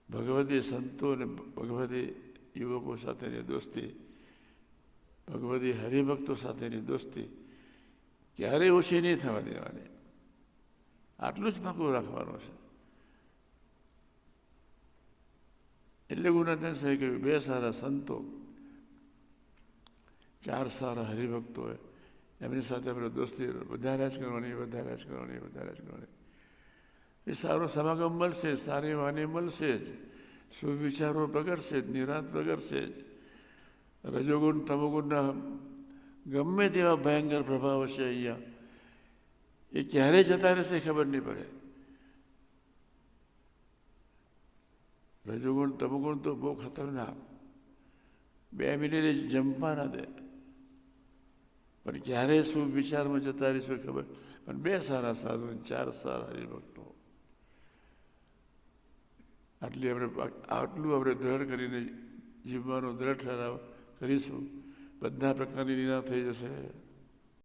ભગવતી સંતો અને ભગવતી યુવકો સાથેની દોસ્તી, ભગવતી હરિભક્તો સાથેની દોસ્તી ક્યારેય ઓછી નહીં થવા દેવાની. આટલું જ પાકું રાખવાનું છે. એટલે ગુરુનાથન સાહેબ કહ્યું, 2 સારા સંતો, 4 સારા હરિભક્તો હોય એમની સાથે આપણે દોસ્તી વધારે જ કરવાની, વધારે જ કરવાની, વધારે જ કરવાની. એ સારો સમાગમ મળશે જ, સારી વાણી મળશે જ, સુવિચારો પ્રગટશે જ, નિરાંત પ્રગટશે જ. રજોગુણ તમોગુણના ગમે તેવા ભયંકર પ્રભાવ હશે અહીંયા, એ ક્યારે જતા રહેશે ખબર નહીં પડે. રજોગુણ તમોગુણ તો બહુ ખતરનાક, 2 મિનિટ જંપા ના દે, પણ ક્યારે શું વિચારમાં જતા રહીશું ખબર. પણ 2 સારા સાધુ, 4 સારા હરિભક્તો, આટલું આપણે દ્રઢ કરીને જીવવાનો દ્રઢ ઠરાવ કરીશું, બધા પ્રકારની નિરાશ થઈ જશે.